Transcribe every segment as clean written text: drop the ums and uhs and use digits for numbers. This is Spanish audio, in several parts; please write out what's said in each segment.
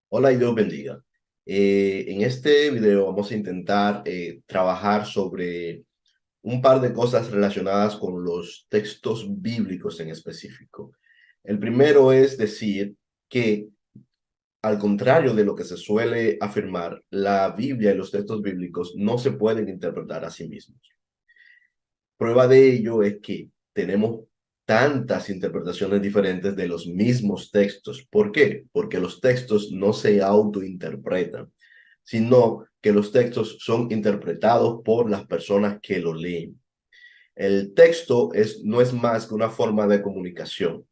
Hola y Dios bendiga. En este video vamos a intentar trabajar sobre un par de cosas relacionadas con los textos bíblicos en específico. El primero es decir que, al contrario de lo que se suele afirmar, la Biblia y los textos bíblicos no se pueden interpretar a sí mismos. Prueba de ello es que tenemos tantas interpretaciones diferentes de los mismos textos. ¿Por qué? Porque los textos no se autointerpretan, sino que los textos son interpretados por las personas que lo leen. El texto no es más que una forma de comunicación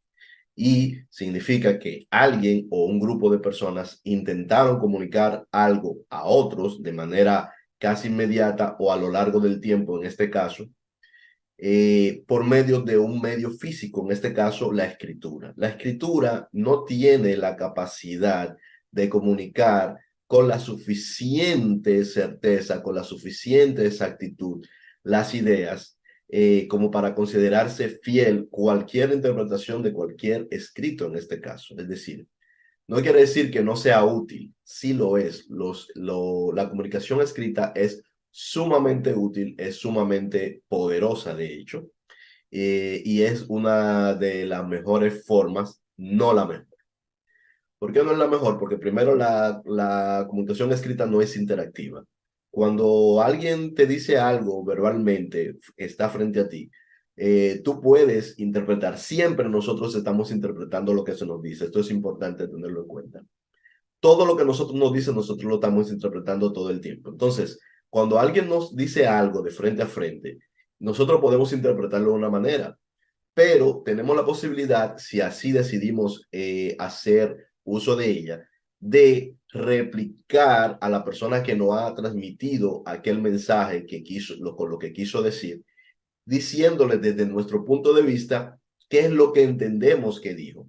y significa que alguien o un grupo de personas intentaron comunicar algo a otros de manera casi inmediata o a lo largo del tiempo, en este caso, por medio de un medio físico, en este caso la escritura. La escritura no tiene la capacidad de comunicar con la suficiente certeza, con la suficiente exactitud, las ideas, como para considerarse fiel cualquier interpretación de cualquier escrito en este caso. Es decir, no quiere decir que no sea útil, sí lo es. La comunicación escrita es sumamente útil, es sumamente poderosa, de hecho, y es una de las mejores formas, no la mejor. ¿Por qué no es la mejor? Porque primero la comunicación escrita no es interactiva. Cuando alguien te dice algo verbalmente, está frente a ti, tú puedes interpretar. Siempre nosotros estamos interpretando lo que se nos dice. Esto es importante tenerlo en cuenta. Todo lo que nosotros nos dicen, nosotros lo estamos interpretando todo el tiempo. Entonces, cuando alguien nos dice algo de frente a frente, nosotros podemos interpretarlo de una manera, pero tenemos la posibilidad, si así decidimos hacer uso de ella, de replicar a la persona que nos ha transmitido aquel mensaje que quiso, con lo que quiso decir, diciéndole desde nuestro punto de vista qué es lo que entendemos que dijo.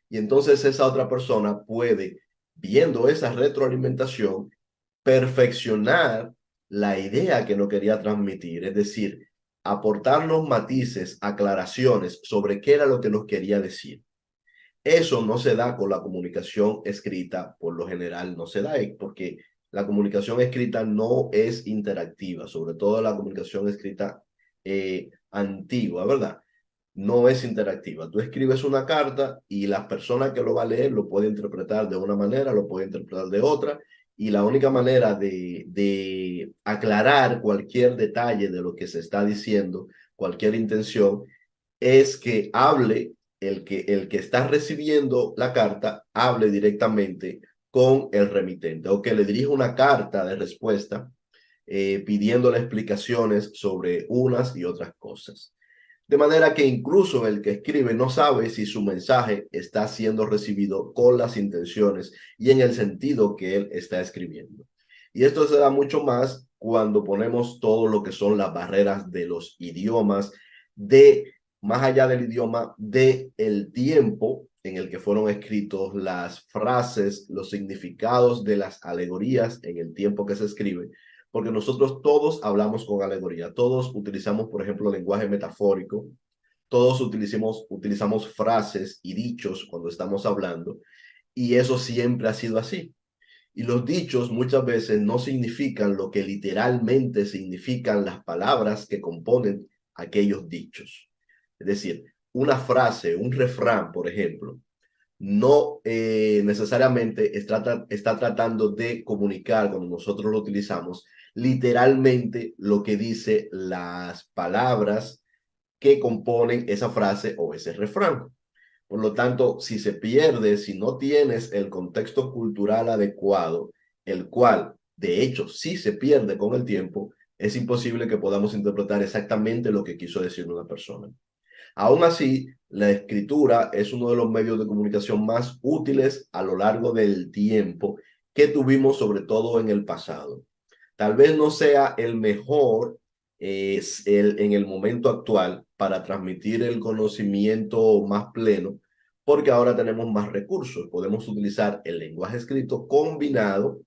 Y entonces esa otra persona puede, viendo esa retroalimentación, perfeccionar la idea que no quería transmitir, es decir, aportarnos matices, aclaraciones sobre qué era lo que nos quería decir. Eso no se da con la comunicación escrita, por lo general no se da, porque la comunicación escrita no es interactiva, sobre todo la comunicación escrita antigua, ¿verdad? No es interactiva. Tú escribes una carta y la persona que lo va a leer lo puede interpretar de una manera, lo puede interpretar de otra, y la única manera de aclarar cualquier detalle de lo que se está diciendo, cualquier intención, es que hable el que está recibiendo la carta, hable directamente con el remitente o que le dirija una carta de respuesta pidiéndole explicaciones sobre unas y otras cosas. De manera que incluso el que escribe no sabe si su mensaje está siendo recibido con las intenciones y en el sentido que él está escribiendo. Y esto se da mucho más cuando ponemos todo lo que son las barreras de los idiomas, de más allá del idioma, de el tiempo en el que fueron escritos, las frases, los significados de las alegorías en el tiempo que se escribe, porque nosotros todos hablamos con alegoría, todos utilizamos, por ejemplo, lenguaje metafórico, todos utilizamos frases y dichos cuando estamos hablando, y eso siempre ha sido así. Y los dichos muchas veces no significan lo que literalmente significan las palabras que componen aquellos dichos. Es decir, una frase, un refrán, por ejemplo, no necesariamente está tratando de comunicar, cuando nosotros lo utilizamos, literalmente lo que dice las palabras que componen esa frase o ese refrán. Por lo tanto, si se pierde, si no tienes el contexto cultural adecuado, el cual de hecho sí se pierde con el tiempo, es imposible que podamos interpretar exactamente lo que quiso decir una persona. Aún así, la escritura es uno de los medios de comunicación más útiles a lo largo del tiempo que tuvimos, sobre todo en el pasado. Tal vez no sea el mejor en el momento actual para transmitir el conocimiento más pleno, porque ahora tenemos más recursos. Podemos utilizar el lenguaje escrito combinado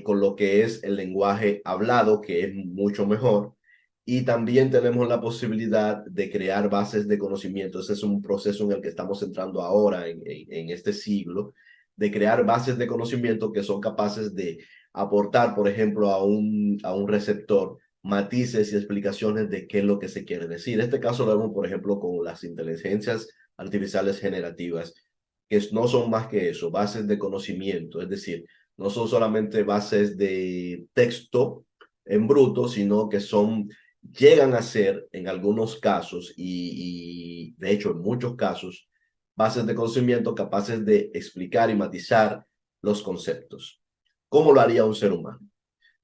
con lo que es el lenguaje hablado, que es mucho mejor. Y también tenemos la posibilidad de crear bases de conocimiento. Ese es un proceso en el que estamos entrando ahora en este siglo, de crear bases de conocimiento que son capaces de aportar, por ejemplo, a un receptor matices y explicaciones de qué es lo que se quiere decir. En este caso lo vemos, por ejemplo, con las inteligencias artificiales generativas, que no son más que eso, bases de conocimiento, es decir, no son solamente bases de texto en bruto, sino que llegan a ser en algunos casos y de hecho en muchos casos, bases de conocimiento capaces de explicar y matizar los conceptos. ¿Cómo lo haría un ser humano?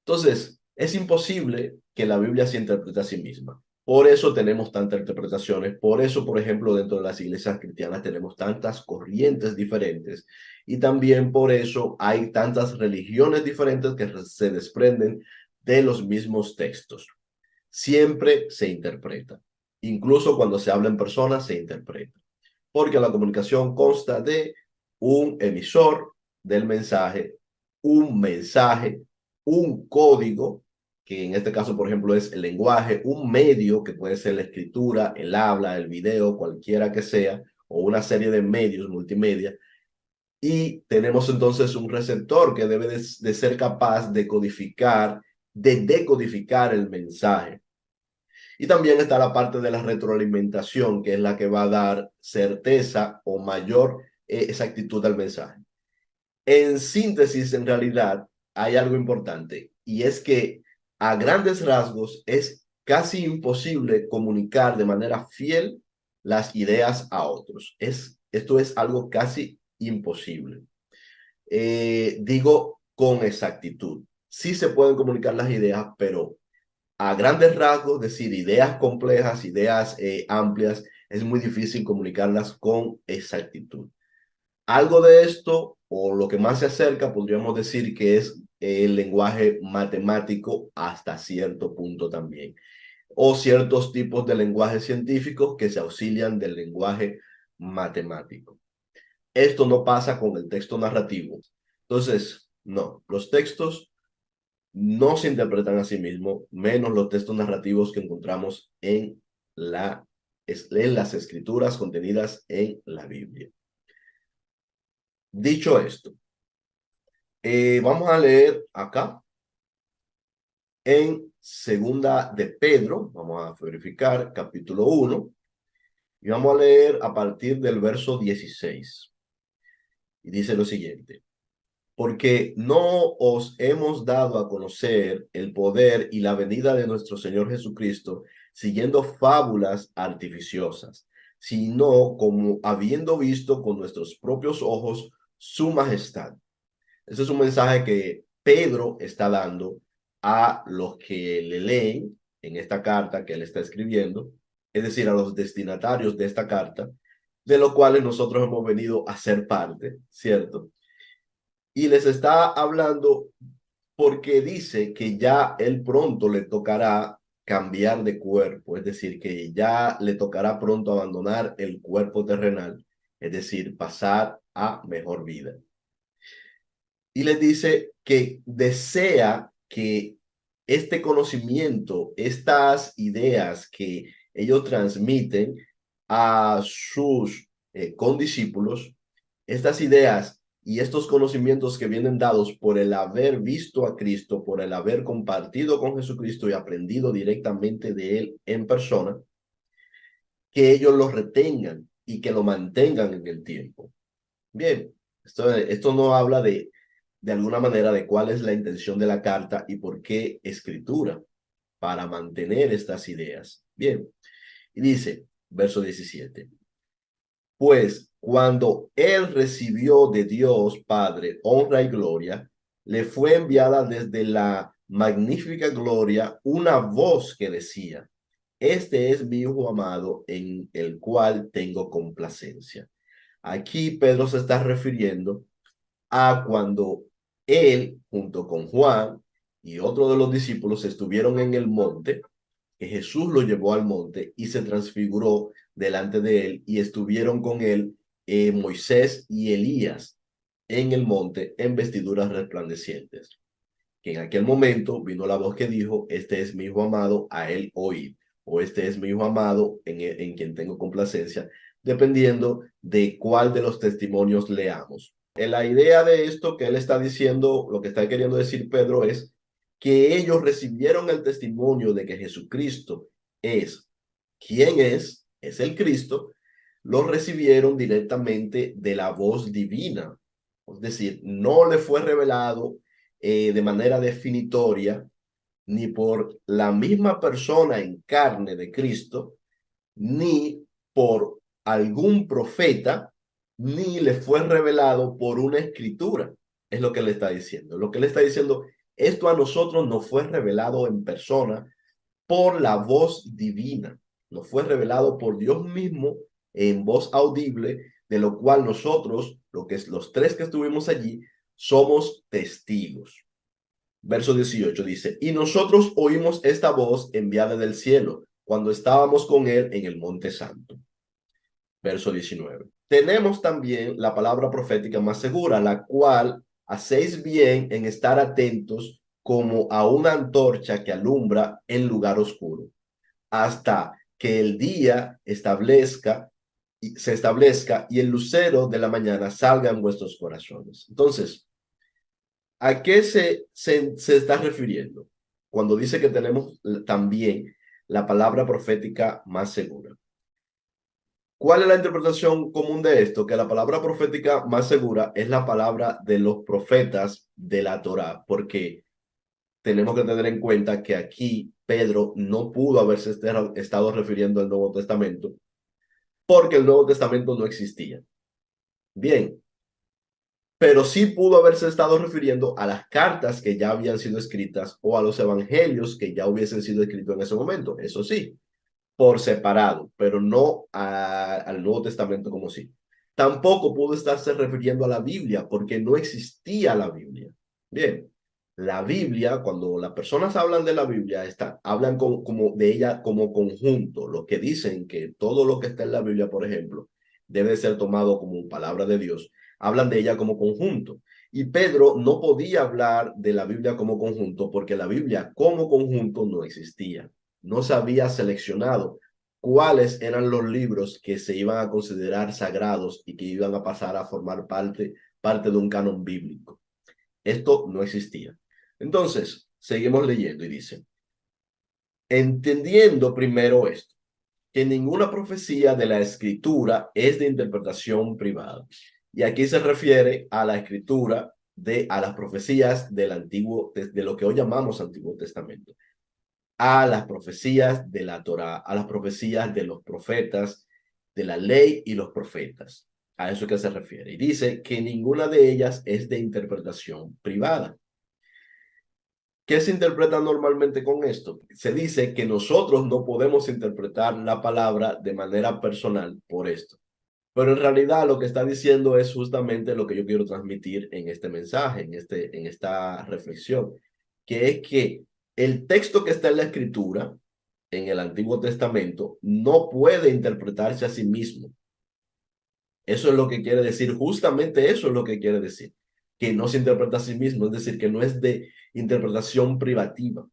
Entonces, es imposible que la Biblia se interprete a sí misma. Por eso tenemos tantas interpretaciones, por eso, por ejemplo, dentro de las iglesias cristianas tenemos tantas corrientes diferentes y también por eso hay tantas religiones diferentes que se desprenden de los mismos textos. Siempre se interpreta, incluso cuando se habla en persona se interpreta, porque la comunicación consta de un emisor del mensaje, un código, que en este caso, por ejemplo, es el lenguaje, un medio, que puede ser la escritura, el habla, el video, cualquiera que sea, o una serie de medios multimedia, y tenemos entonces un receptor que debe de ser capaz de codificar, de decodificar el mensaje. Y también está la parte de la retroalimentación, que es la que va a dar certeza o mayor exactitud al mensaje. En síntesis, en realidad, hay algo importante y es que a grandes rasgos es casi imposible comunicar de manera fiel las ideas a otros. Esto es algo casi imposible. Digo con exactitud. Sí se pueden comunicar las ideas, pero a grandes rasgos, decir ideas complejas, ideas amplias, es muy difícil comunicarlas con exactitud. Algo de esto, o lo que más se acerca, podríamos decir que es el lenguaje matemático hasta cierto punto también, o ciertos tipos de lenguajes científicos que se auxilian del lenguaje matemático. Esto no pasa con el texto narrativo. Entonces, no, los textos no se interpretan a sí mismos, menos los textos narrativos que encontramos en las escrituras contenidas en la Biblia. Dicho esto, vamos a leer acá en Segunda de Pedro, vamos a verificar capítulo 1, y vamos a leer a partir del verso 16. Y dice lo siguiente: porque no os hemos dado a conocer el poder y la venida de nuestro Señor Jesucristo siguiendo fábulas artificiosas, sino como habiendo visto con nuestros propios ojos su majestad. Ese es un mensaje que Pedro está dando a los que le leen en esta carta que él está escribiendo, es decir, a los destinatarios de esta carta, de los cuales nosotros hemos venido a ser parte, ¿cierto? Y les está hablando porque dice que ya él pronto le tocará cambiar de cuerpo, es decir, que ya le tocará pronto abandonar el cuerpo terrenal, es decir, pasar a mejor vida. Y les dice que desea que este conocimiento, estas ideas que ellos transmiten a sus condiscípulos, estas ideas y estos conocimientos que vienen dados por el haber visto a Cristo, por el haber compartido con Jesucristo y aprendido directamente de Él en persona, que ellos lo retengan y que lo mantengan en el tiempo. Bien, esto no habla de alguna manera de cuál es la intención de la carta y por qué escritura, para mantener estas ideas. Bien, y dice, verso 17, pues cuando él recibió de Dios Padre honra y gloria, le fue enviada desde la magnífica gloria una voz que decía: este es mi Hijo amado en el cual tengo complacencia. Aquí Pedro se está refiriendo a cuando él, junto con Juan y otro de los discípulos, estuvieron en el monte, que Jesús lo llevó al monte y se transfiguró delante de él, y estuvieron con él Moisés y Elías en el monte en vestiduras resplandecientes. Que en aquel momento vino la voz que dijo: este es mi Hijo amado, a él oíd, o este es mi Hijo amado en quien tengo complacencia, dependiendo de cuál de los testimonios leamos. la idea de esto que él está diciendo, lo que está queriendo decir Pedro es que ellos recibieron el testimonio de que Jesucristo es quien es el Cristo, lo recibieron directamente de la voz divina. Es decir, no le fue revelado de manera definitoria ni por la misma persona en carne de Cristo, ni por algún profeta, ni le fue revelado por una escritura. Es lo que le está diciendo. Lo que le está diciendo, esto a nosotros nos fue revelado en persona por la voz divina. Nos fue revelado por Dios mismo en voz audible, de lo cual nosotros, lo que es los tres que estuvimos allí, somos testigos. Verso 18 dice, y nosotros oímos esta voz enviada del cielo cuando estábamos con él en el monte santo. Verso 19. Tenemos también la palabra profética más segura, la cual hacéis bien en estar atentos como a una antorcha que alumbra en lugar oscuro, hasta que el día se establezca y el lucero de la mañana salga en vuestros corazones. Entonces, ¿a qué se está refiriendo cuando dice que tenemos también la palabra profética más segura? ¿Cuál es la interpretación común de esto? Que la palabra profética más segura es la palabra de los profetas de la Torá, porque tenemos que tener en cuenta que aquí Pedro no pudo haberse estado refiriendo al Nuevo Testamento, porque el Nuevo Testamento no existía. Bien, pero sí pudo haberse estado refiriendo a las cartas que ya habían sido escritas o a los evangelios que ya hubiesen sido escritos en ese momento, eso sí, por separado, pero no al Nuevo Testamento como sí. Tampoco pudo estarse refiriendo a la Biblia porque no existía la Biblia. Bien, la Biblia, cuando las personas hablan de la Biblia, hablan como de ella como conjunto, lo que dicen que todo lo que está en la Biblia, por ejemplo, debe ser tomado como palabra de Dios, hablan de ella como conjunto. Y Pedro no podía hablar de la Biblia como conjunto porque la Biblia como conjunto no existía. No se había seleccionado cuáles eran los libros que se iban a considerar sagrados y que iban a pasar a formar parte de un canon bíblico. Esto no existía. Entonces, seguimos leyendo y dice, entendiendo primero esto, que ninguna profecía de la escritura es de interpretación privada. Y aquí se refiere a la escritura a las profecías del antiguo, de lo que hoy llamamos Antiguo Testamento, a las profecías de la Torá, a las profecías de los profetas, de la ley y los profetas. A eso que se refiere. Y dice que ninguna de ellas es de interpretación privada. ¿Qué se interpreta normalmente con esto? Se dice que nosotros no podemos interpretar la palabra de manera personal por esto. Pero en realidad lo que está diciendo es justamente lo que yo quiero transmitir en este mensaje, en esta reflexión, que es que el texto que está en la Escritura, en el Antiguo Testamento, no puede interpretarse a sí mismo. Eso es lo que quiere decir, justamente eso es lo que quiere decir, que no se interpreta a sí mismo, es decir, que no es de interpretación privativa.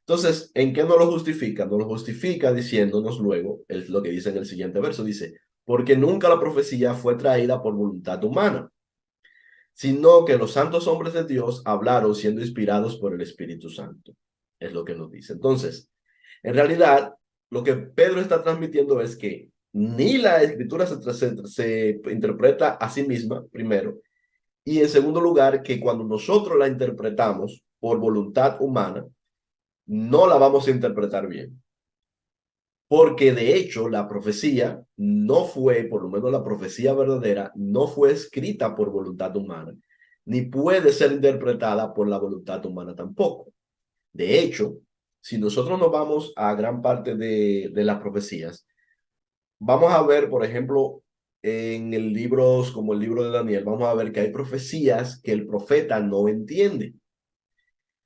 Entonces, ¿en qué no lo justifica? No lo justifica diciéndonos luego, es lo que dice en el siguiente verso, dice, porque nunca la profecía fue traída por voluntad humana, sino que los santos hombres de Dios hablaron siendo inspirados por el Espíritu Santo. Es lo que nos dice. Entonces, en realidad, lo que Pedro está transmitiendo es que ni la escritura se interpreta a sí misma, primero, y en segundo lugar, que cuando nosotros la interpretamos por voluntad humana, no la vamos a interpretar bien. Porque de hecho la profecía no fue, por lo menos la profecía verdadera, no fue escrita por voluntad humana, ni puede ser interpretada por la voluntad humana tampoco. De hecho, si nosotros nos vamos a gran parte de las profecías, vamos a ver, por ejemplo, en el libros como el libro de Daniel, vamos a ver que hay profecías que el profeta no entiende.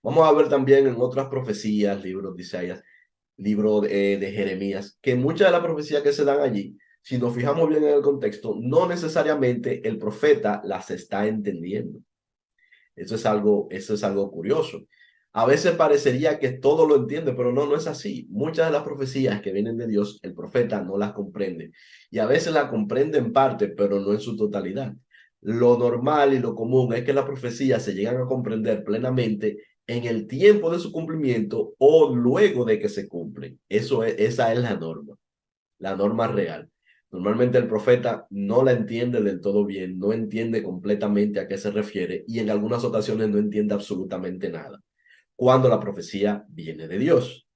Vamos a ver también en otras profecías, libros de Isaías, libro de Jeremías, que muchas de las profecías que se dan allí, si nos fijamos bien en el contexto, no necesariamente el profeta las está entendiendo. Eso es algo curioso. A veces parecería que todo lo entiende, pero no, no es así. Muchas de las profecías que vienen de Dios, el profeta no las comprende. Y a veces las comprende en parte, pero no en su totalidad. lo normal y lo común es que las profecías se llegan a comprender plenamente en el tiempo de su cumplimiento o luego de que se cumplen. Esa es la norma real. Normalmente el profeta no la entiende del todo bien, no entiende completamente a qué se refiere y en algunas ocasiones no entiende absolutamente nada cuando la profecía viene de Dios.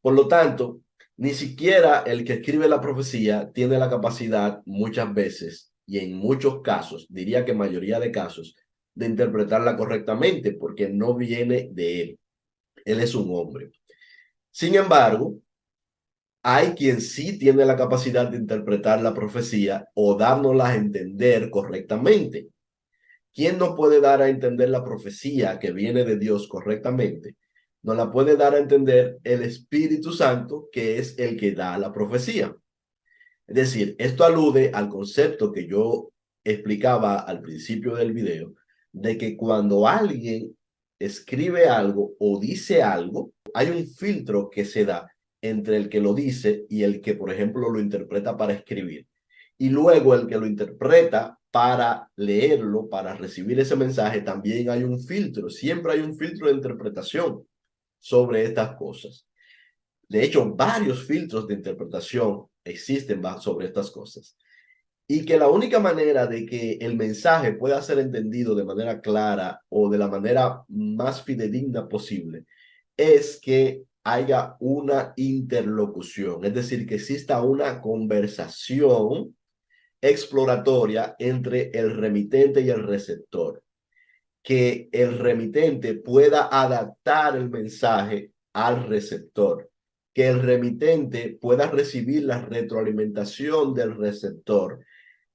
Por lo tanto, ni siquiera el que escribe la profecía tiene la capacidad muchas veces y en muchos casos, diría que mayoría de casos, de interpretarla correctamente porque no viene de él. Él es un hombre. Sin embargo, hay quien sí tiene la capacidad de interpretar la profecía o dárnosla a entender correctamente. ¿Quién no puede dar a entender la profecía que viene de Dios correctamente? Nos la puede dar a entender el Espíritu Santo, que es el que da la profecía. Es decir, esto alude al concepto que yo explicaba al principio del video, de que cuando alguien escribe algo o dice algo, hay un filtro que se da entre el que lo dice y el que, por ejemplo, lo interpreta para escribir. Y luego el que lo interpreta para leerlo, para recibir ese mensaje, también hay un filtro. Siempre hay un filtro de interpretación sobre estas cosas. De hecho, varios filtros de interpretación existen sobre estas cosas. Y que la única manera de que el mensaje pueda ser entendido de manera clara o de la manera más fidedigna posible es que haya una interlocución, es decir, que exista una conversación exploratoria entre el remitente y el receptor, que el remitente pueda adaptar el mensaje al receptor, que el remitente pueda recibir la retroalimentación del receptor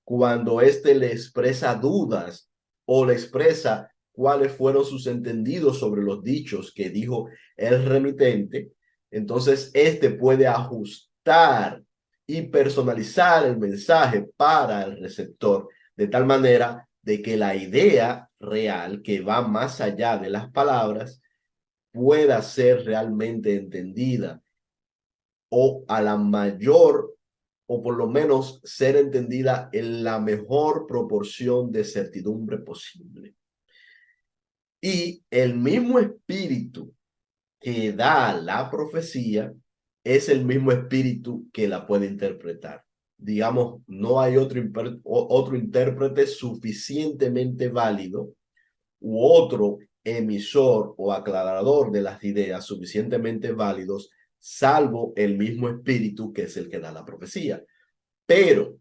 cuando éste le expresa dudas o le expresa cuáles fueron sus entendidos sobre los dichos que dijo el remitente. Entonces, éste puede ajustar y personalizar el mensaje para el receptor de tal manera de que la idea real que va más allá de las palabras pueda ser realmente entendida o a la mayor o por lo menos ser entendida en la mejor proporción de certidumbre posible. Y el mismo espíritu que da la profecía es el mismo espíritu que la puede interpretar. Digamos, no hay otro intérprete suficientemente válido u otro emisor o aclarador de las ideas suficientemente válidos, salvo el mismo espíritu que es el que da la profecía. Pero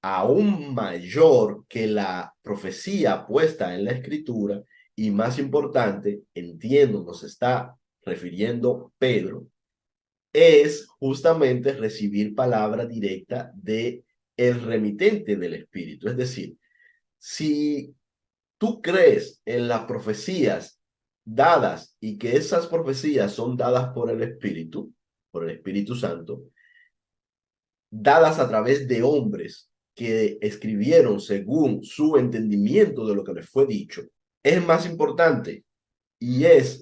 aún mayor que la profecía puesta en la escritura y más importante, entiendo, nos está refiriendo Pedro, es justamente recibir palabra directa de el remitente del Espíritu. Es decir, si tú crees en las profecías dadas y que esas profecías son dadas por el Espíritu Santo, dadas a través de hombres que escribieron según su entendimiento de lo que les fue dicho, es más importante y es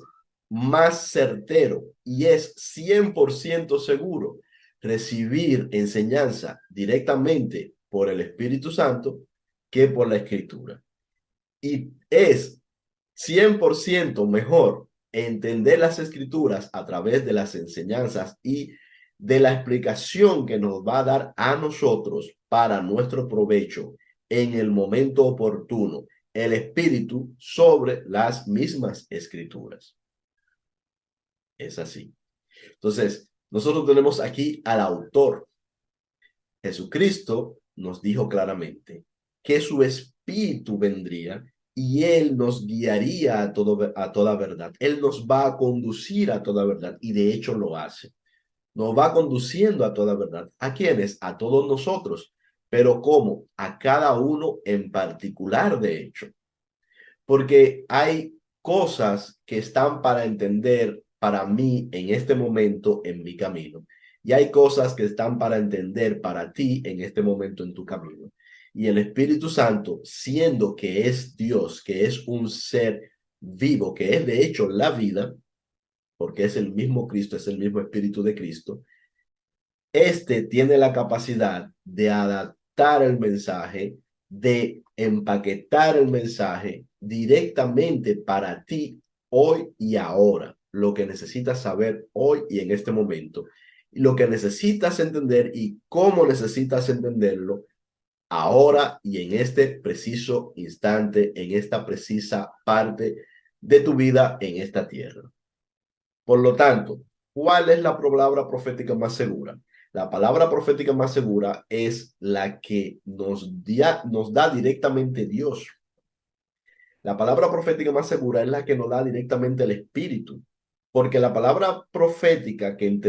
más certero y es 100% seguro recibir enseñanza directamente por el Espíritu Santo que por la Escritura. Y es 100% mejor entender las escrituras a través de las enseñanzas y de la explicación que nos va a dar a nosotros para nuestro provecho en el momento oportuno el Espíritu sobre las mismas escrituras. Es así. Entonces, nosotros tenemos aquí al autor. Jesucristo nos dijo claramente que su Espíritu vendría y Él nos guiaría a toda verdad. Él nos va a conducir a toda verdad y de hecho lo hace. Nos va conduciendo a toda verdad. ¿A quiénes? A todos nosotros. Pero ¿cómo? A cada uno en particular, de hecho. Porque hay cosas que están para entender para mí en este momento en mi camino. Y hay cosas que están para entender para ti en este momento en tu camino. Y el Espíritu Santo, siendo que es Dios, que es un ser vivo, que es de hecho la vida, porque es el mismo Cristo, es el mismo Espíritu de Cristo, este tiene la capacidad de adaptar el mensaje, de empaquetar el mensaje directamente para ti hoy y ahora, lo que necesitas saber hoy y en este momento, lo que necesitas entender y cómo necesitas entenderlo ahora y en este preciso instante, en esta precisa parte de tu vida en esta tierra. Por lo tanto, ¿cuál es la palabra profética más segura? La palabra profética más segura es la que nos da directamente Dios. La palabra profética más segura es la que nos da directamente el Espíritu, porque la palabra profética que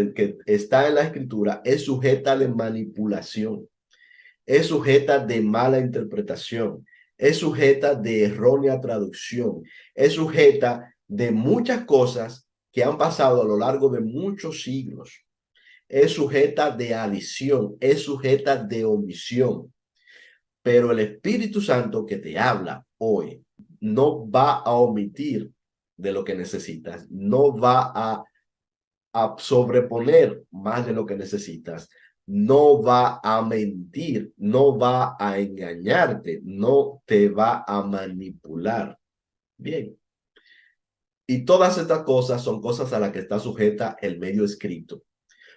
está en la Escritura es sujeta de manipulación, es sujeta de mala interpretación, es sujeta de errónea traducción, es sujeta de muchas cosas que han pasado a lo largo de muchos siglos, es sujeta de adición, es sujeta de omisión. Pero el Espíritu Santo que te habla hoy no va a omitir de lo que necesitas, no va a sobreponer más de lo que necesitas, no va a mentir, no va a engañarte, no te va a manipular. Bien. Y todas estas cosas son cosas a las que está sujeta el medio escrito.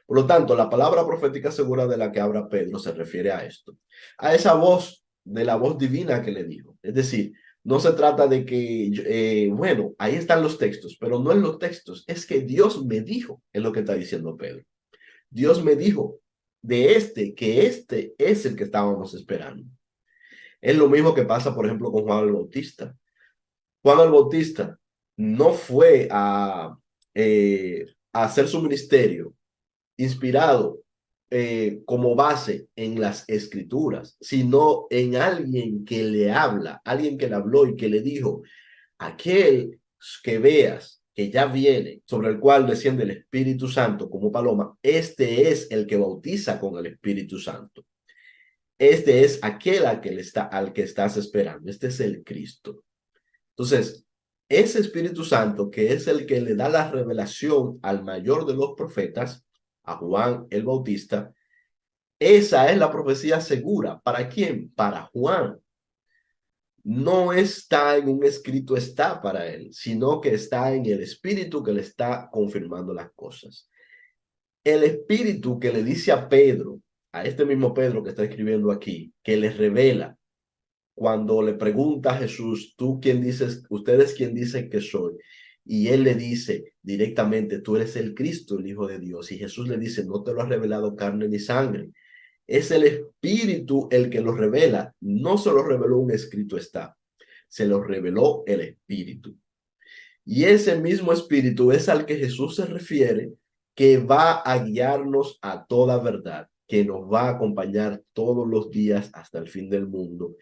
Por lo tanto, la palabra profética segura de la que habla Pedro se refiere a esto, a esa voz, de la voz divina que le dijo. Es decir, no se trata de que, bueno, ahí están los textos, pero no en los textos, es que Dios me dijo, es lo que está diciendo Pedro. Dios me dijo de que este es el que estábamos esperando. Es lo mismo que pasa, por ejemplo, con Juan el Bautista. Juan el Bautista no fue a hacer su ministerio inspirado como base en las escrituras, sino en alguien que le habla, alguien que le habló y que le dijo, aquel que veas que ya viene, sobre el cual desciende el Espíritu Santo como paloma, este es el que bautiza con el Espíritu Santo. Este es aquel al que estás esperando. Este es el Cristo. Entonces, ese Espíritu Santo, que es el que le da la revelación al mayor de los profetas, a Juan el Bautista, esa es la profecía segura. ¿Para quién? Para Juan. No está en un escrito, está para él, sino que está en el Espíritu que le está confirmando las cosas. El Espíritu que le dice a Pedro, a este mismo Pedro que está escribiendo aquí, que le revela cuando le pregunta a Jesús, ¿tú quién dices, ustedes quién dicen que soy? Y él le dice directamente, tú eres el Cristo, el Hijo de Dios. Y Jesús le dice, no te lo ha revelado carne ni sangre. Es el Espíritu el que lo revela. No se lo reveló un escrito está, se lo reveló el Espíritu. Y ese mismo Espíritu es al que Jesús se refiere, que va a guiarnos a toda verdad, que nos va a acompañar todos los días hasta el fin del mundo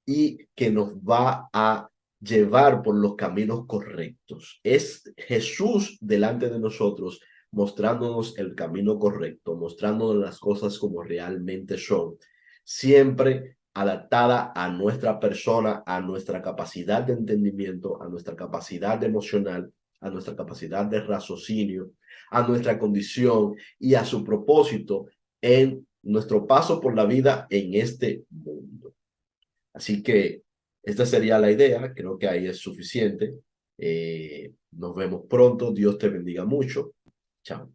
y que nos va a llevar por los caminos correctos. Es Jesús delante de nosotros, mostrándonos el camino correcto, mostrándonos las cosas como realmente son, siempre adaptada a nuestra persona, a nuestra capacidad de entendimiento, a nuestra capacidad emocional, a nuestra capacidad de raciocinio, a nuestra condición y a su propósito en nuestro paso por la vida en este mundo. Así que esta sería la idea, creo que ahí es suficiente. Nos vemos pronto, Dios te bendiga mucho. Chao.